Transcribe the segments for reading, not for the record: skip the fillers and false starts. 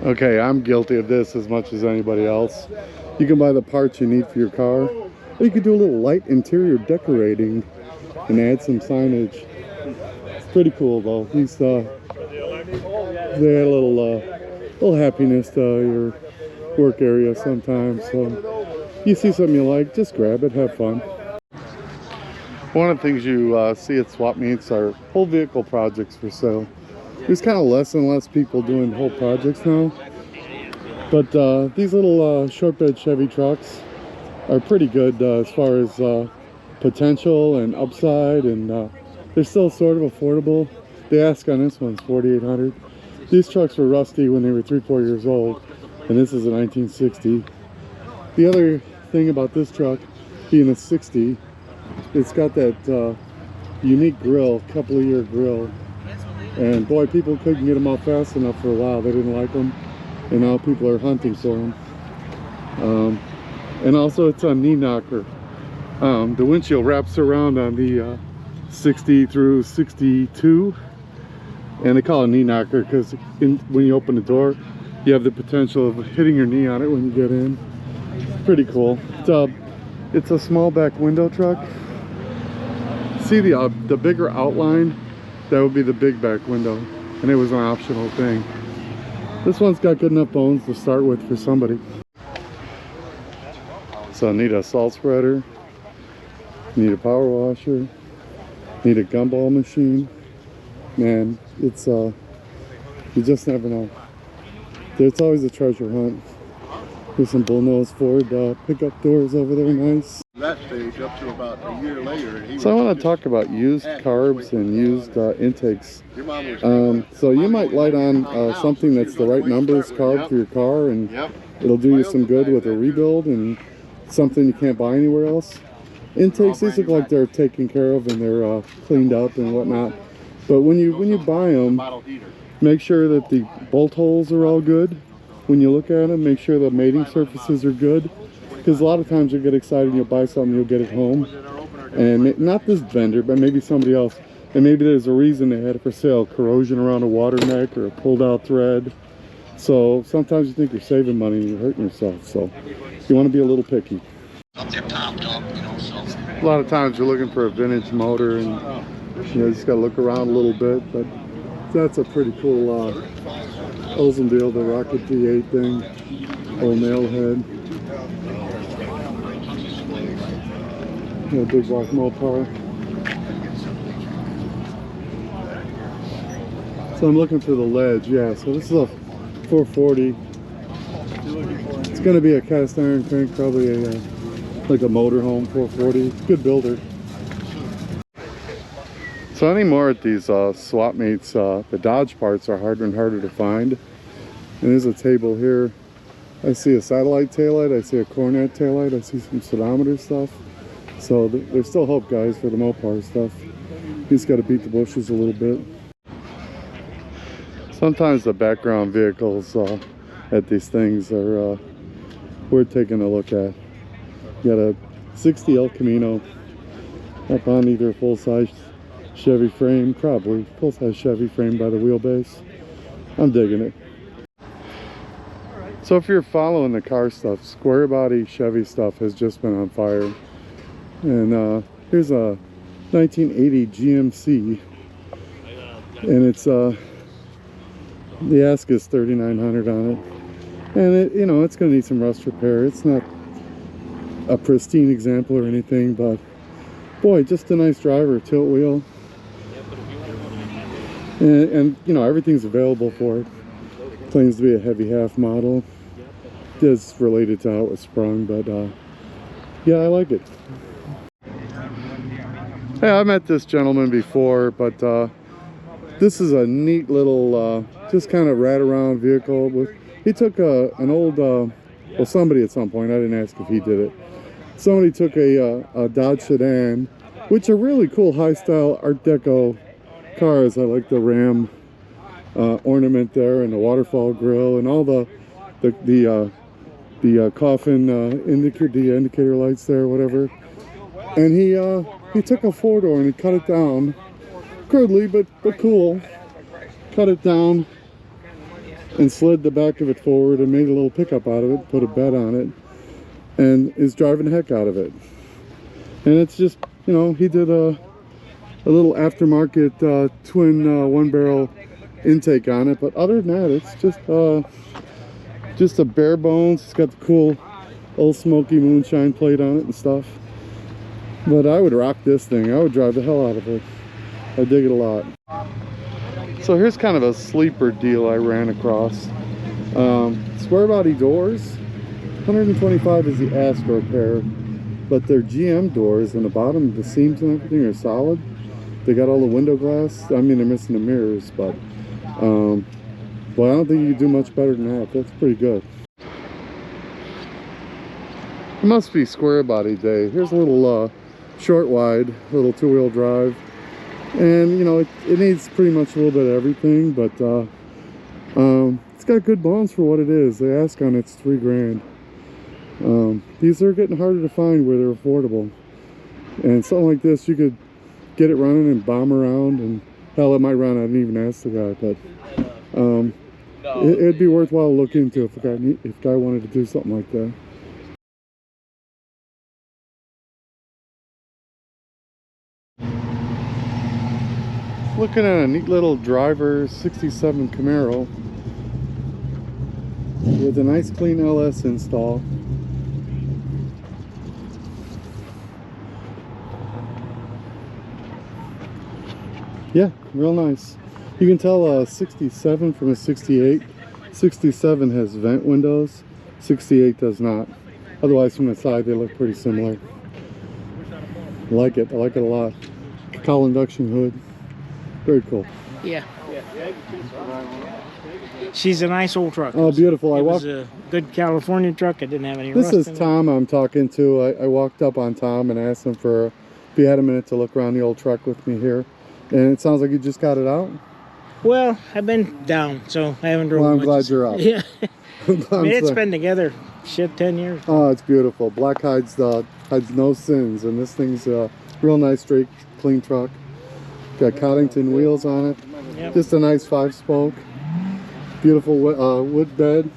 Okay, I'm guilty of this as much as anybody else. You can buy the parts you need for your car, or you could do a little light interior decorating and add some signage. It's pretty cool though. These they add a little happiness to your work area sometimes. So you see something you like, just grab it, have fun. One of the things you see at swap meets are whole vehicle projects for sale. There's kind of less and less people doing whole projects now, but these little short bed Chevy trucks are pretty good as far as potential and upside, and they're still sort of affordable. The ask on this one's $4,800. These trucks were rusty when they were 3-4 years old, and this is a 1960. The other thing about this truck being a 60, it's got that unique grill, couple of year grill. And boy, people couldn't get them out fast enough for a while. They didn't like them, and now people are hunting for them. And also, it's a knee knocker. The windshield wraps around on the 60 through 62, and they call it a knee knocker because when you open the door, you have the potential of hitting your knee on it when you get in. Pretty cool. It's a small back window truck. See the bigger outline? That would be the big back window, and it was an optional thing. This one's got good enough bones to start with for somebody. So I need a salt spreader, need a power washer, need a gumball machine. Man, it's you just never know. It's always a treasure hunt. There's some bullnose Ford pickup doors over there, nice. That stage up to about a year later. So I want to talk about used carbs and used intakes. So you might light on something that's the right numbers carb for your car, and it'll do you some good with a rebuild and something you can't buy anywhere else. Intakes, these look like they're taken care of and they're cleaned up and whatnot. But when you buy them, make sure that the bolt holes are all good. When you look at them, make sure the mating surfaces are good, because a lot of times you'll get excited and you'll buy something, you'll get it home, and not this vendor, but maybe somebody else, and maybe there's a reason they had it for sale: corrosion around a water neck or a pulled out thread. So sometimes you think you're saving money and you're hurting yourself, so you want to be a little picky. A lot of times you're looking for a vintage motor, and you just got to look around a little bit, but that's a pretty cool Oldsmobile, the Rocket V8 thing, old nail head. Big block Mopar. So I'm looking for the ledge, yeah. So this is a 440. It's going to be a cast iron crank, probably like a motorhome 440. Good builder. So anymore at these swap meets, the Dodge parts are harder and harder to find. And there's a table here. I see a satellite taillight, I see a Cornet taillight, I see some speedometer stuff. So there's still hope, guys, for the Mopar stuff. You just got to beat the bushes a little bit. Sometimes the background vehicles at these things are worth taking a look at. You got a 60 El Camino up on either a full-size Chevy frame, probably full-size Chevy frame by the wheelbase. I'm digging it. So if you're following the car stuff, square body Chevy stuff has just been on fire. And here's a 1980 GMC, and it's the ask is $3,900 on it, and it's going to need some rust repair. It's not a pristine example or anything, but boy, just a nice driver, tilt wheel, and everything's available for it. Claims to be a heavy half model. It's related to how it was sprung, but yeah, I like it. Hey, I met this gentleman before, but this is a neat little just kind of rat around vehicle. He took an old well, somebody at some point, I didn't ask if he did it, somebody took a Dodge sedan, which are really cool high style Art Deco cars. I like the Ram ornament there, and the waterfall grill, and all the coffin indicator lights there, whatever. And he took a 4-door and he cut it down, crudely but cool. Cut it down, and slid the back of it forward and made a little pickup out of it, put a bed on it, and is driving the heck out of it. And it's just, you know, he did a little aftermarket twin one barrel intake on it, but other than that, it's just a bare bones. It's got the cool old smoky moonshine plate on it and stuff. But I would rock this thing. I would drive the hell out of it. I dig it a lot. So here's kind of a sleeper deal I ran across. Square body doors, $125 is the ask for a pair, but they're GM doors, and the bottom, the seams and everything are solid. They got all the window glass. I mean, they're missing the mirrors, but well, I don't think you can do much better than that. That's pretty good. It must be square body day. Here's a little short wide, little two-wheel drive, and you know, it needs pretty much a little bit of everything, but it's got good bones for what it is. They ask on it's $3 grand. These are getting harder to find where they're affordable, and something like this, you could get it running and bomb around, and hell, it might run. I didn't even ask the guy, but it'd be worthwhile to look into if a guy wanted to do something like that. Looking at a neat little driver 67 Camaro with a nice clean LS install. Yeah, real nice. You can tell a 67 from a 68. 67 has vent windows, 68 does not. Otherwise, from the side, they look pretty similar. I like it a lot. Cowl induction hood, very cool. Yeah. She's a nice old truck. Oh, beautiful. It was a good California truck. I didn't have any rust This in is it. Tom I'm talking to. I walked up on Tom and asked him if he had a minute to look around the old truck with me here. And it sounds like you just got it out. Well, I've been down, so I haven't driven Well, I'm much. glad you're up. Yeah. I mean, it's sorry. been together, 10 years. Oh, it's beautiful. Black hides no sins, and this thing's a real nice, straight, clean truck. Got Coddington wheels on it. Yep. Just a nice 5-spoke. Beautiful wood bed.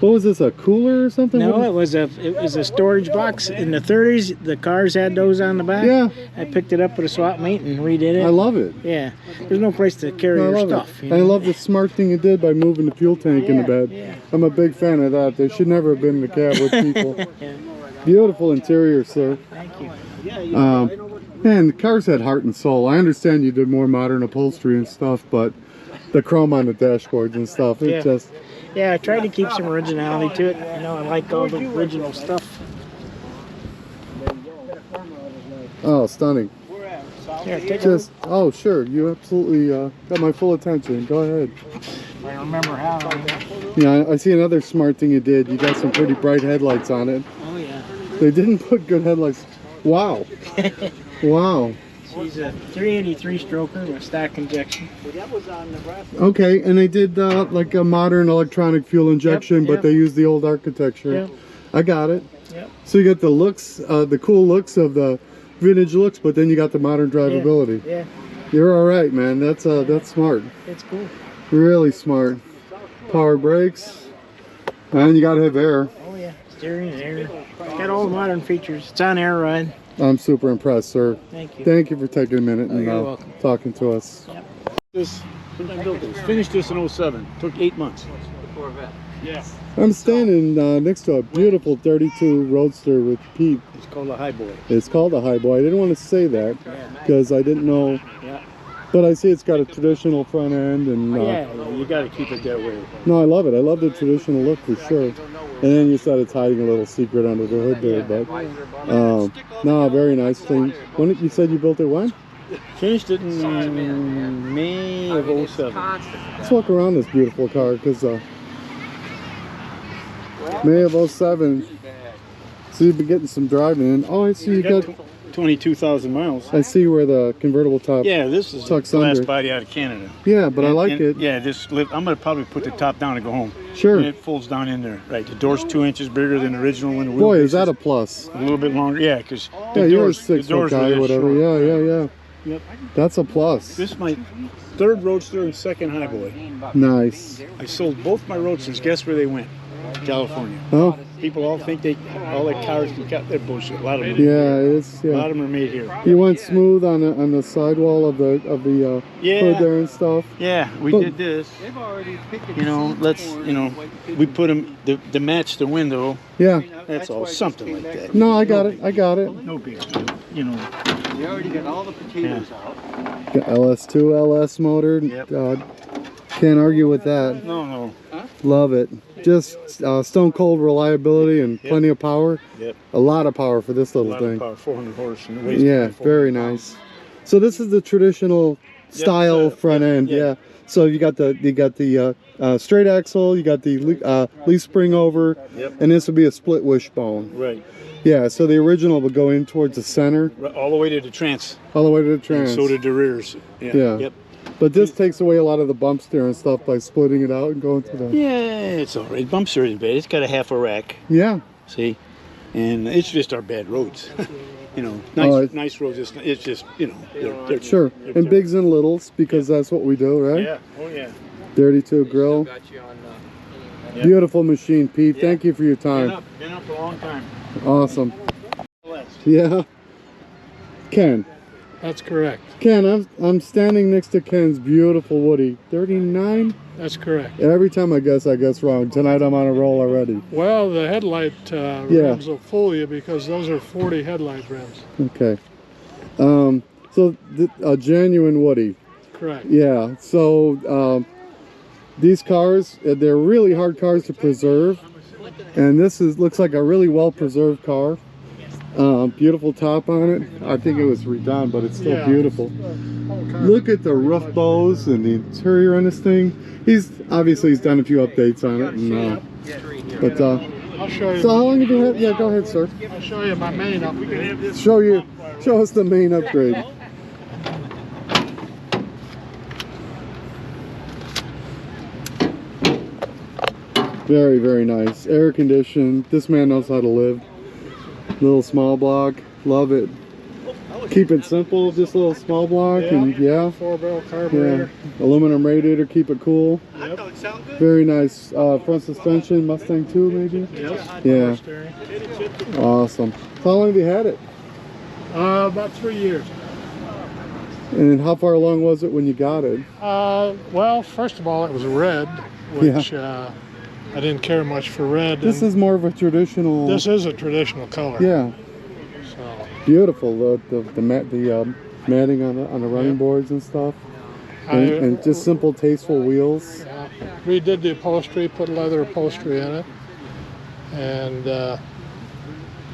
What was this, a cooler or something? No, it was a storage box. In the 30s, the cars had those on the back. Yeah. I picked it up with a swap meet and redid it. I love it. Yeah. There's no place to carry I your love stuff. it. You I know? love the smart thing you did by moving the fuel tank in the bed. Yeah. I'm a big fan of that. They should never have been in the cab with people. Yeah. Beautiful interior, sir. Thank you. Man, the cars had heart and soul. I understand you did more modern upholstery and stuff, but the chrome on the dashboards and stuff, it Yeah. just... Yeah, I tried to keep some originality to it. You know, I like all the original stuff. Oh, stunning. Here, take Just, oh, sure. You absolutely got my full attention. Go ahead. a I remember how. Yeah, I see another smart thing you did. You got some pretty bright headlights on it. Oh, yeah. They didn't put good headlights. Wow. Wow. She's a 383 stroker with stack injection. Okay, and they did like a modern electronic fuel injection, but yep. they used the old architecture. Yep. I got it. Yep. So you got the looks, the cool looks of the vintage looks, but then you got the modern drivability. Yeah. You're all right, man. That's smart. It's cool. Really smart. Power brakes, and you got to have air. Oh, yeah. Steering and air. It's got all the modern features. It's on air ride. I'm super impressed, sir. Thank you. Thank you for taking a minute and you're welcome. talking to us. This, I built this. Finished this in 07. Took 8 months. Yeah. I'm standing next to a beautiful 32 Roadster with Pete. It's called a high boy. It's called a high boy. I didn't want to say that because I didn't know. Yeah. But I see it's got a traditional front end and Yeah, you got to keep it that way. no, I love it. I love the traditional look for sure. And then you said it's hiding a little secret under the hood there, but no, very nice thing. When you said you built it when? Finished it in May of 07. Let's walk around this beautiful car because May of 07. So you've been getting some driving in. Oh, I see you got. 22,000 miles. I see where the convertible top. Yeah, this is the tucks glass under. body out of Canada. Yeah, but I like it. Yeah, I'm going to probably put the top down and go home. Sure. And it folds down in there. Right, the door's 2 inches bigger than the original one. The Boy, wheelbase is that a plus. a little bit longer. Yeah, because Yeah, you're a 6-foot guy, whatever. Yeah, yeah, yeah. Yep. That's a plus. This is my third roadster and second highboy. Nice. I sold both my roadsters. Guess where they went? California. Oh, People all think all the cars can cut their bullshit. A lot of them. yeah, it's A lot yeah. of them are made here. You went smooth on the sidewall of the Yeah. hood there and stuff. Yeah, we But- did this. You know, we put them to match the window. Yeah. That's all, something like that. No, I got it. I got it. No big deal. You know. We already got all the potatoes out. Got LS2 LS motor. Yep. Can't argue with that. No. Love it. Just stone cold reliability and Yep. plenty of power. Yep. A lot of power for this A little lot thing. of power, 400 horse. And it weighs Yeah, 400 very pounds. nice. So this is the traditional style so- front end. yeah. Yeah. So you got the straight axle, you got the leaf spring over, Yep. and this would be a split wishbone. Right. Yeah. So the original would go in towards the center, Right. All the way to the trans. all the way to the And trans. so did the rears. Yeah. Yep. But this takes away a lot of the bump steer and stuff by splitting it out and going to the. Yeah, it's all right. Bumps are in bad. It's got a half a rack. Yeah. See, and it's just our bad roads. You know, nice roads. It's just you know. They're Sure. And bigs and littles because that's what we do, right? Yeah. Oh yeah. 32 grill. Yeah. Beautiful machine, Pete. Yeah. Thank you for your time. Been up a long time. Awesome. Yeah. Ken. That's correct. Ken, I'm standing next to Ken's beautiful Woody. 39? That's correct. Every time I guess wrong. Tonight I'm on a roll already. Well, the headlight Yeah. rims will fool you because those are 40 headlight rims. Okay. So a genuine Woody. Correct. Yeah. So these cars, they're really hard cars to preserve, and this looks like a really well preserved car. Beautiful top on it. I think it was redone, but it's still Yeah. beautiful. Look at the rough bows and the interior on this thing. He's done a few updates on it, and, but I'll show you. so how long have you had? Yeah, go ahead, sir. I'll show you my main upgrade. Show us the main upgrade. Very, very nice. Air conditioned. This man knows how to live. Little small block. Love it. Keep it simple, just a little small block, and yeah. 4-barrel carburetor. Yeah. Aluminum radiator, keep it cool. Yep. Very nice front suspension, Mustang 2 maybe? Yep. Yeah. Power steering. Awesome. How long have you had it? About 3 years. And how far along was it when you got it? Well, first of all, it was red, which I didn't care much for red. This and is more of a traditional. this is a traditional color. Yeah, So beautiful. The matting on the running boards and stuff, and just simple, tasteful wheels. redid the upholstery, put leather upholstery in it, and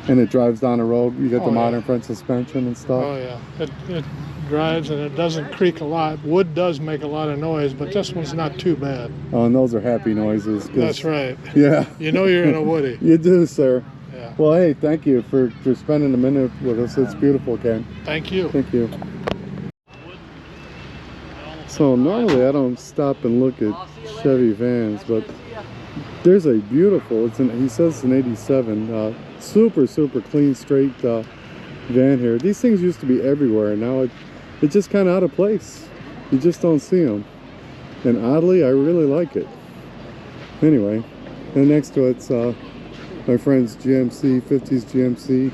And it drives down the road. You get the Oh, modern yeah. front suspension and stuff. oh yeah, it drives and it doesn't creak a lot. Wood does make a lot of noise, but this one's not too bad. Oh, and those are happy noises. 'Cause- That's right. Yeah. You know you're in a Woody. You do, sir. Yeah. Well, hey, thank you for spending a minute with us. It's beautiful, Ken. Thank you. Thank you. So normally I don't stop and look at Chevy vans, but there's a beautiful, he says it's an 87, super clean, straight van here. These things used to be everywhere, and now it's just kind of out of place. You just don't see them. And oddly, I really like it. Anyway, and next to it's my friend's GMC, 50s GMC.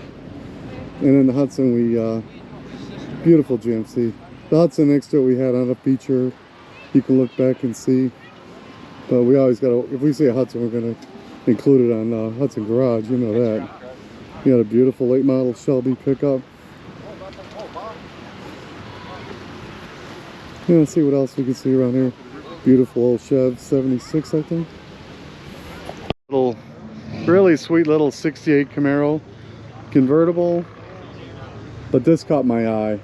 And in the Hudson, beautiful GMC. The Hudson next to it we had on a feature. You can look back and see. But we always gotta, if we see a Hudson, we're gonna include it on Hudson Garage, you know that. You got a beautiful late model Shelby pickup. Yeah, let's see what else we can see around here. Beautiful old Chev 76, I think. Little, really sweet little 68 Camaro convertible. But this caught my eye.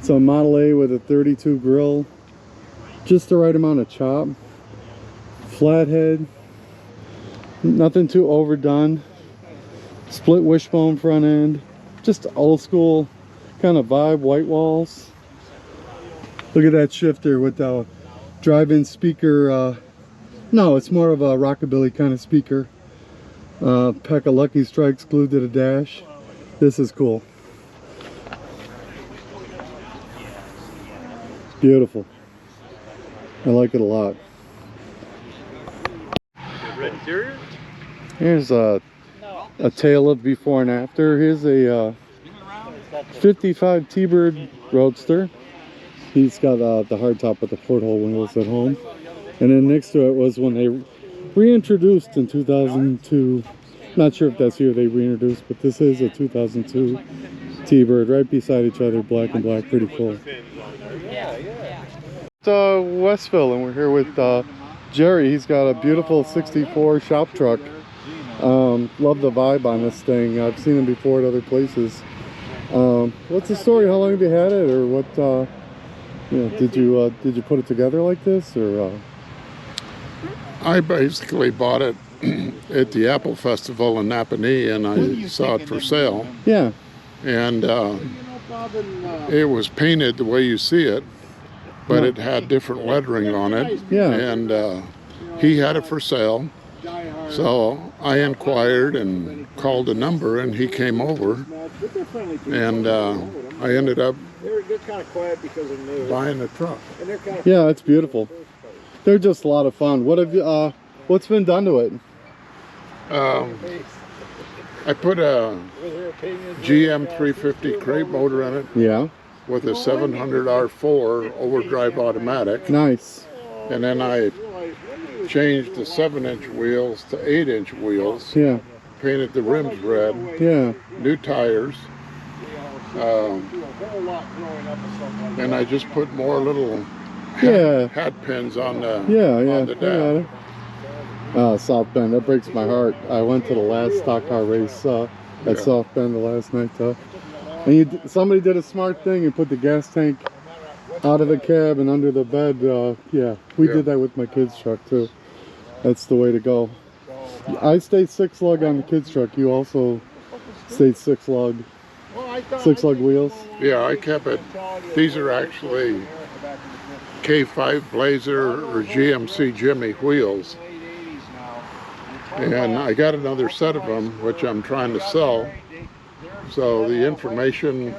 It's a Model A with a 32 grill. Just the right amount of chop. Flathead. Nothing too overdone. Split wishbone front end. Just old school kind of vibe, white walls. Look at that shifter with the drive-in speaker. No, it's more of a rockabilly kind of speaker. Pack of Lucky Strikes glued to the dash. This is cool. Beautiful. I like it a lot. Red interior? Here's a tale of before and after. Here's a 55 T-Bird Roadster. He's got the hardtop with the porthole wheels at home. And then next to it was when they reintroduced in 2002. Not sure if that's here they reintroduced, but this is a 2002 T-Bird right beside each other, black and black, pretty cool. It's Westville, and we're here with Jerry. He's got a beautiful 64 shop truck. Love the vibe on this thing. I've seen him before at other places. What's the story? How long have you had it, or what? You know, did you put it together like this, or? I basically bought it at the Apple Festival in Napanee, and I saw it for sale. Yeah. And it was painted the way you see it, but it had different lettering on it. Yeah. And he had it for sale. So I inquired and called a number, and he came over. And I ended up buying the truck. Yeah, it's beautiful. They're just a lot of fun. What have you? What's been done to it? I put a GM 350 crate motor in it. Yeah. With a 700 R4 overdrive automatic. Nice. And then I changed the 7-inch wheels to 8-inch wheels. Yeah. Painted the rims red. Yeah. New tires. And I just put more little hat pins on the on the dash. South Bend, that breaks my heart. I went to the last stock car race at South Bend the last night. And somebody did a smart thing and put the gas tank out of the cab and under the bed. We did that with my kids' truck too. That's the way to go. I stayed 6-lug on the kids' truck. You also stayed 6-lug wheels? Yeah, I kept it. These are actually K5 Blazer or GMC Jimmy wheels. And I got another set of them, which I'm trying to sell. So the information,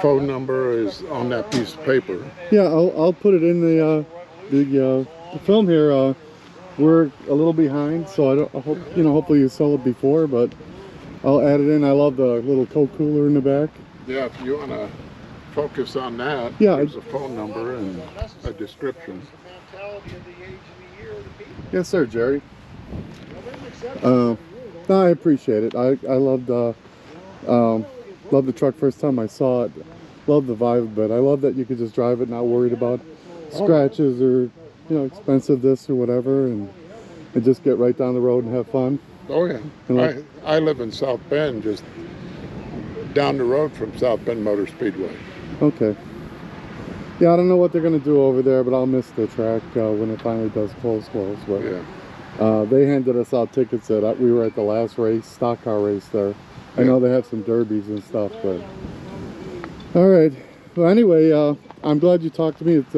phone number is on that piece of paper. Yeah, I'll put it in the film here. We're a little behind, so I hope hopefully you sell it before, but I'll add it in. I love the little Coke cooler in the back. Yeah, if you want to focus on that, there's a phone number and a description. Yes, sir, Jerry. No, I appreciate it. I loved the truck first time I saw it. Love the vibe of it. I love that you could just drive it, not worried about scratches or expensive this or whatever, and just get right down the road and have fun. Oh yeah. I live in South Bend, just down the road from South Bend Motor Speedway. Okay. Yeah, I don't know what they're going to do over there, but I'll miss the track when it finally does close. But yeah. They handed us out tickets that we were at the last race, stock car race there. I know they have some derbies and stuff, but all right. Well, anyway, I'm glad you talked to me. It's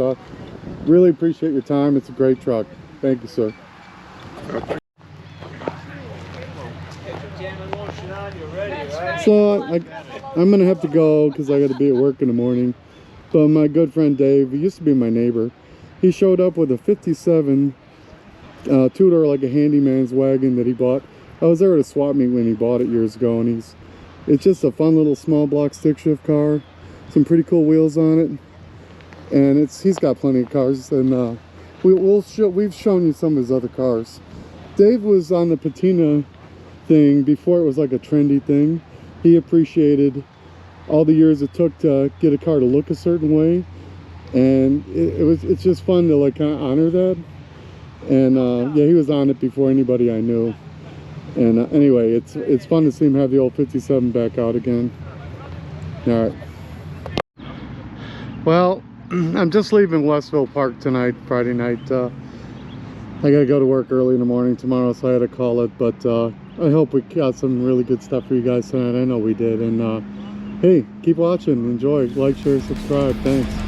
really appreciate your time. It's a great truck. Thank you, sir. So I'm gonna have to go because I got to be at work in the morning. But my good friend Dave, he used to be my neighbor, he showed up with a 57 two-door, like a handyman's wagon that he bought. I was there at a swap meet when he bought it years ago, and it's just a fun little small block stick shift car, some pretty cool wheels on it, and he's got plenty of cars, and we've shown you some of his other cars. Dave was on the patina thing before it was like a trendy thing. He appreciated all the years it took to get a car to look a certain way, and it's just fun to like kind of honor that. And yeah, he was on it before anybody I knew. And anyway, it's fun to see him have the old 57 back out again. All right. Well, I'm just leaving Westville Park tonight, Friday night. I gotta go to work early in the morning tomorrow, so I had to call it. But I hope we got some really good stuff for you guys tonight. I know we did. And hey, keep watching, enjoy, like, share, subscribe. Thanks.